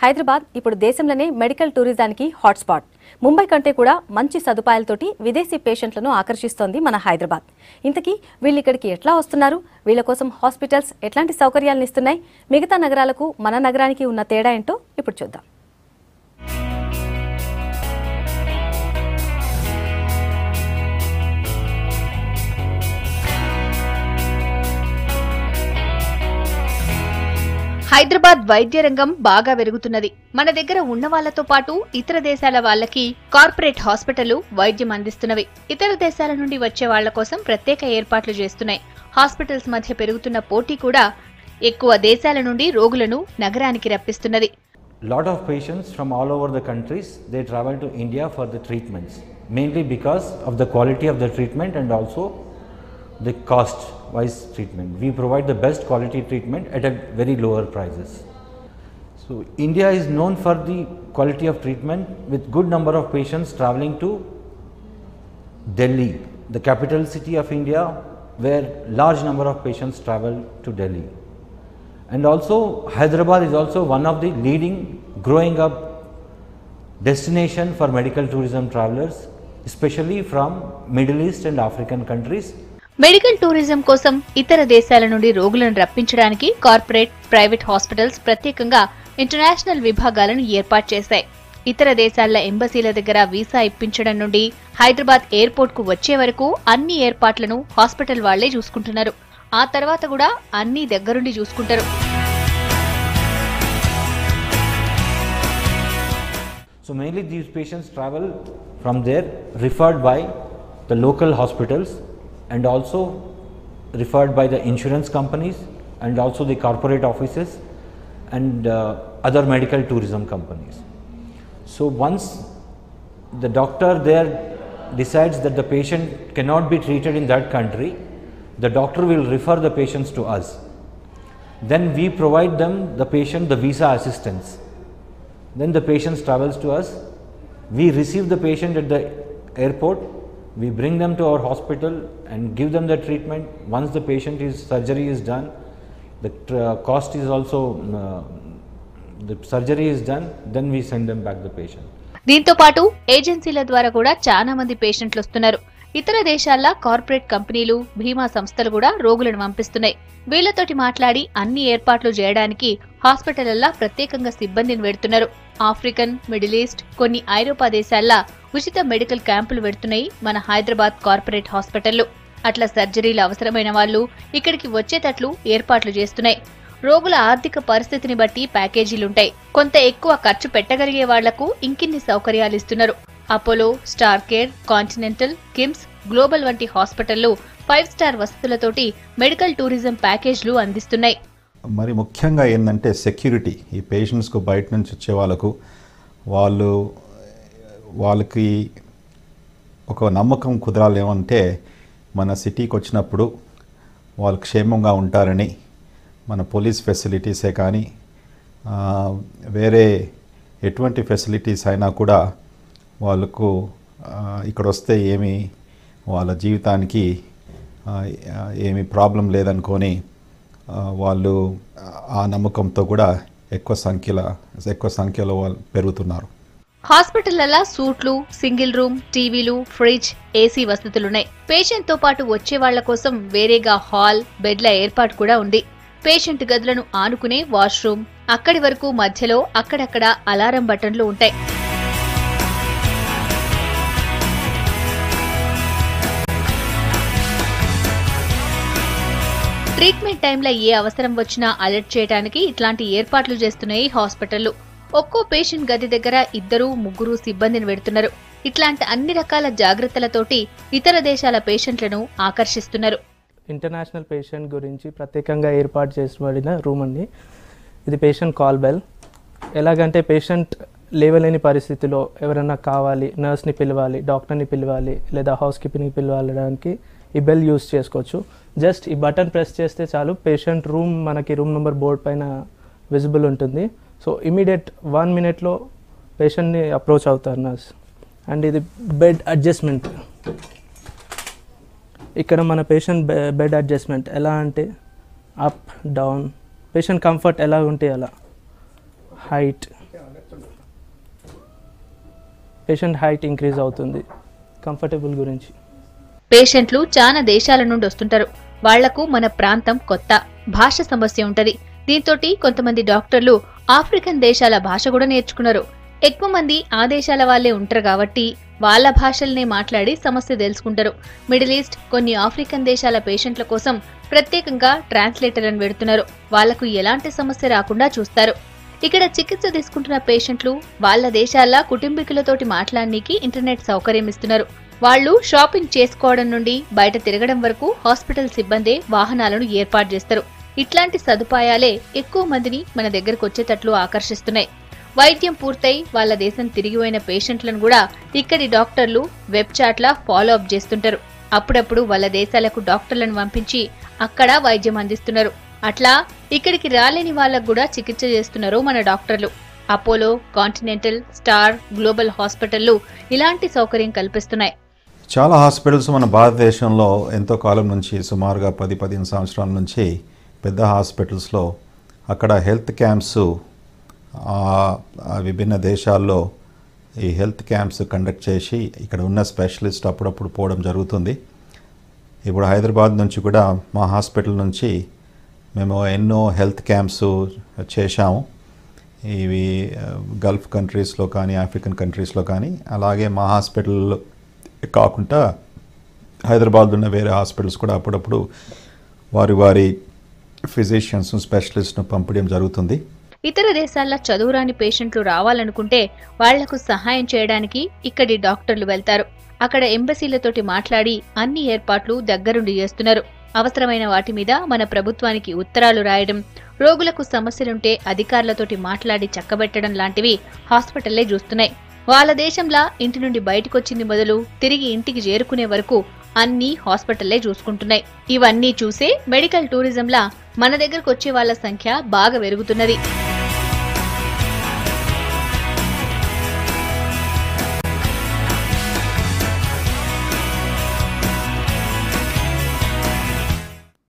హైదరాబాద్ ఇప్పుడు దేశంలోనే medical టూరిజానికి hotspot. Mumbai కంటే కూడా మంచి సదుపాయాలతోటి విదేశీ పేషెంట్లను ఆకర్షిస్తోంది మన హైదరాబాద్. ఇంతకీ వీళ్ళు ఇక్కడికి ఎట్లా వస్తున్నారు? వీళ్ళ కోసం హాస్పిటల్స్ ఎట్లాంటి సౌకర్యాలను ఇస్తున్నాయి? మిగతా నగరాలకు మన నగరానికి ఉన్న తేడా ఏంటో ఇప్పుడు చూద్దాం. హైదరాబాద్ వైద్య రంగం బాగా పెరుగుతున్నది. మన దగ్గర ఉన్న వాళ్లతో పాటు ఇతర దేశాల వాళ్ళకి కార్పొరేట్ హాస్పిటళ్లు వైద్యం అందిస్తున్నవి. ఇతర దేశాల నుండి వచ్చే వాళ్ల కోసం ప్రత్యేక ఏర్పాట్లు చేస్తున్నాయి. హాస్పిటల్స్ మధ్య పెరుగుతున్న పోటీ కూడా ఎక్కువ దేశాల నుండి రోగులను నగరానికి రప్పిస్తున్నది. Lot of patients from all over the countries they travel to India for the treatments, mainly because of the quality of the treatment and also the cost wise treatment. We provide the best quality treatment at a very lower prices. So India is known for the quality of treatment, with good number of patients traveling to Delhi, the capital city of India, where large number of patients travel to Delhi. And also Hyderabad is also one of the leading growing up destination for medical tourism travelers, especially from Middle East and African countries. Medical tourism కోసం ఇతర దేశాల నుండి రోగులను రప్పించడానికి corporate, private hospitals ప్రత్యేకంగా international విభాగాలను ఏర్పాటు చేశాయి. ఇతర దేశాల ఎంబసీల దగ్గర వీసా ఇప్పించడం నుండి హైదరాబాద్ ఎయిర్పోర్ట్ కు వచ్చే వరకు అన్ని ఏర్పాట్లను హాస్పిటల్ వాళ్లే చూసుకుంటున్నారు. ఆ తర్వాత కూడా అన్ని దగ్గరుండి చూసుకుంటారు. So mainly these patients travel from there, referred by the local hospitals and also referred by the insurance companies and also the corporate offices and other medical tourism companies. So once the doctor there decides that the patient cannot be treated in that country, the doctor will refer the patients to us. Then we provide them, the patient, the visa assistance. Then the patient travels to us. We receive the patient at the airport. We bring them to our hospital and give them the treatment. Once the surgery is done, the cost is also, the surgery is done, then we send them back the patient. దీంతో పాటు ఏజెన్సీల ద్వారా కూడా చాలా మంది పేషెంట్లు వస్తున్నారు. ఇతర దేశాల కార్పొరేట్ కంపెనీలు, బీమా సంస్థలు కూడా రోగులను పంపిస్తున్నాయి. వీళ్లతోటి మాట్లాడి అన్ని ఏర్పాట్లు చేయడానికి హాస్పిటళ్లలో ప్రత్యేకంగా సిబ్బందిని పెడుతున్నారు. ఆఫ్రికన్, మిడిల్ ఈస్ట్, కొన్ని ఐరోపా దేశాల్లో ఉచిత మెడికల్ క్యాంపులు పెడుతున్నాయి మన హైదరాబాద్ కార్పొరేట్ హాస్పిటళ్లు. అట్లా సర్జరీలు అవసరమైన వాళ్లు ఇక్కడికి వచ్చేటట్లు ఏర్పాట్లు చేస్తున్నాయి. రోగుల ఆర్థిక పరిస్థితిని బట్టి ప్యాకేజీలుంటాయి. కొంత ఎక్కువ ఖర్చు పెట్టగలిగే వాళ్లకు ఇంకిన్ని సౌకర్యాలు ఇస్తున్నారు. Apollo, star care, continental, KIMS, global వంటి హాస్పిటళ్లు 5 స్టార్ వసతులతోటి మెడికల్ టూరిజం ప్యాకేజ్లు అందిస్తున్నాయి. మరి ముఖ్యంగా ఏంటంటే సెక్యూరిటీ. ఈ పేషెంట్స్కు బయట నుంచి వచ్చే వాళ్ళకి ఒక నమ్మకం కుదరాలి. ఏమంటే మన సిటీకి వచ్చినప్పుడు వాళ్ళు క్షేమంగా ఉంటారని మన పోలీస్ ఫెసిలిటీసే కానీ వేరే ఎటువంటి ఫెసిలిటీస్ అయినా కూడా వాళ్ళకు ఇక్కడ వస్తే ఏమి వాళ్ళ జీవితానికి ఏమి ప్రాబ్లం లేదనుకొని వాళ్ళు ఆ నమ్మకంతో కూడా ఎక్కువ సంఖ్యలో వాళ్ళు పెరుగుతున్నారు. హాస్పిటళ్లలో సూట్లు, సింగిల్ రూమ్, టీవీలు, ఫ్రిడ్జ్, ఏసీ వసతులున్నాయి. పేషెంట్ తో పాటు వచ్చే వాళ్ల కోసం వేరేగా హాల్, బెడ్ల ఏర్పాటు కూడా ఉంది. పేషెంట్ గదులను ఆనుకునే వాష్రూమ్, అక్కడి వరకు మధ్యలో అక్కడక్కడ అలారం బటన్లు ఉంటాయి. ట్రీట్మెంట్ టైంలో ఏ అవసరం వచ్చినా అలర్ట్ చేయడానికి ఇట్లాంటి ఏర్పాట్లు చేస్తున్నాయి హాస్పిటళ్లు. ఒక్కో పేషెంట్ గది దగ్గర 2-3 సిబ్బందిని పెడుతున్నారు. ఇట్లాంటి అన్ని రకాల జాగ్రత్తలతోటి ఇతర దేశాల పేషెంట్లను ఆకర్షిస్తున్నారు. ఇంటర్నేషనల్ పేషెంట్ గురించి ప్రత్యేకంగా ఏర్పాటు చేయబడిన రూమ్ అండి. ఇది పేషెంట్ కాల్ బెల్. ఎలాగంటే పేషెంట్ లేవలేని పరిస్థితిలో ఎవరైనా కావాలి, నర్స్ని పిలవాలి, డాక్టర్ని పిలవాలి, లేదా హౌస్ కీపింగ్ని పిలవడానికి ఈ బెల్ యూజ్ చేసుకోవచ్చు. జస్ట్ ఈ బటన్ ప్రెస్ చేస్తే చాలు, పేషెంట్ రూమ్ మనకి రూమ్ నెంబర్ బోర్డ్ పైన విజిబుల్ ఉంటుంది. సో ఇమీడియట్ 1 minute పేషెంట్ని అప్రోచ్ అవుతారు నర్స్. అండ్ ఇది బెడ్ అడ్జస్ట్మెంట్. ఇక్కడ మన పేషెంట్ బెడ్ అడ్జస్ట్మెంట్ ఎలా అంటే అప్, డౌన్, పేషెంట్ కంఫర్ట్ ఎలా ఉంటే అలా, హైట్, పేషెంట్ హైట్ ఇంక్రీజ్ అవుతుంది. కంఫర్టబుల్ గురించి పేషెంట్లు చాలా దేశాల నుండి వస్తుంటారు. వాళ్లకు మన ప్రాంతం కొత్త, భాష సమస్య ఉంటది. దీంతోటి కొంతమంది డాక్టర్లు ఆఫ్రికన్ దేశాల భాష కూడా నేర్చుకున్నారు. ఎక్కువ మంది ఆ దేశాల వాళ్లే ఉంటారు కాబట్టి వాళ్ళ భాషల్నే మాట్లాడి సమస్య తెలుసుకుంటారు. మిడిల్ ఈస్ట్, కొన్ని ఆఫ్రికన్ దేశాల పేషెంట్ల కోసం ప్రత్యేకంగా ట్రాన్స్లేటర్లను పెడుతున్నారు. వాళ్లకు ఎలాంటి సమస్య రాకుండా చూస్తారు. ఇక్కడ చికిత్స తీసుకుంటున్న పేషెంట్లు వాళ్ళ దేశాల కుటుంబీకులతోటి మాట్లాడడానికి ఇంటర్నెట్ సౌకర్యం ఇస్తున్నారు. వాళ్లు షాపింగ్ చేసుకోవడం నుండి బయట తిరగడం వరకు హాస్పిటల్ సిబ్బందే వాహనాలను ఏర్పాటు చేస్తారు. ఇట్లాంటి సదుపాయాలే ఎక్కువ మందిని మన దగ్గరకు వచ్చేటట్లు ఆకర్షిస్తున్నాయి. వైద్యం పూర్తయి వాళ్ళ దేశం తిరిగిపోయిన పేషెంట్లను కూడా ఇక్కడి డాక్టర్లు వెబ్ చాట్లా ఫాలో అప్ చేస్తుంటారు. అప్పుడప్పుడు వాళ్ళ దేశాలకు డాక్టర్లను పంపించి అక్కడ వైద్యం అందిస్తున్నారు. అట్లా ఇక్కడికి రాలేని వాళ్ళకు కూడా చికిత్స చేస్తున్నారు మన డాక్టర్లు. అపోలో, కాంటినెంటల్, స్టార్, గ్లోబల్ హాస్పిటళ్లు ఇలాంటి సౌకర్యం కల్పిస్తున్నాయి. చాలా హాస్పిటల్స్ మన భారతదేశంలో ఎంతో కాలం నుంచి, సుమారుగా 10-15 సంవత్సరాల నుంచి పెద్ద హాస్పిటల్స్లో అక్కడ హెల్త్ క్యాంప్స్, విభిన్న దేశాల్లో ఈ హెల్త్ క్యాంప్స్ కండక్ట్ చేసి ఇక్కడ ఉన్న స్పెషలిస్ట్ అప్పుడప్పుడు పోవడం జరుగుతుంది. ఇప్పుడు హైదరాబాద్ నుంచి కూడా మా హాస్పిటల్ నుంచి మేము ఎన్నో హెల్త్ క్యాంప్స్ చేశాము. ఇవి గల్ఫ్ కంట్రీస్లో కానీ, ఆఫ్రికన్ కంట్రీస్లో కానీ, అలాగే మా హాస్పిటల్ కాకుండా హైదరాబాద్ ఉన్న వేరే హాస్పిటల్స్ కూడా అప్పుడప్పుడు వారి ఫిజిషియన్స్, స్పెషలిస్ట్ను పంపడం జరుగుతుంది. ఇతర దేశాల్లో చదువురాని పేషెంట్లు రావాలనుకుంటే వాళ్లకు సహాయం చేయడానికి ఇక్కడి డాక్టర్లు వెళ్తారు. అక్కడ ఎంబసీలతోటి మాట్లాడి అన్ని ఏర్పాట్లు దగ్గరుండి చేస్తున్నారు. అవసరమైన వాటి మీద మన ప్రభుత్వానికి ఉత్తరాలు రాయడం, రోగులకు సమస్యలుంటే అధికారులతోటి మాట్లాడి చక్కబెట్టడం లాంటివి హాస్పిటల్లే చూస్తున్నాయి. వాళ్ళ దేశంలా ఇంటి నుండి బయటకొచ్చింది మొదలు తిరిగి ఇంటికి చేరుకునే వరకు అన్నీ హాస్పిటల్లే చూసుకుంటున్నాయి. ఇవన్నీ చూసే మెడికల్ టూరిజంలా మన దగ్గరకు వచ్చే వాళ్ళ సంఖ్య బాగా పెరుగుతున్నది.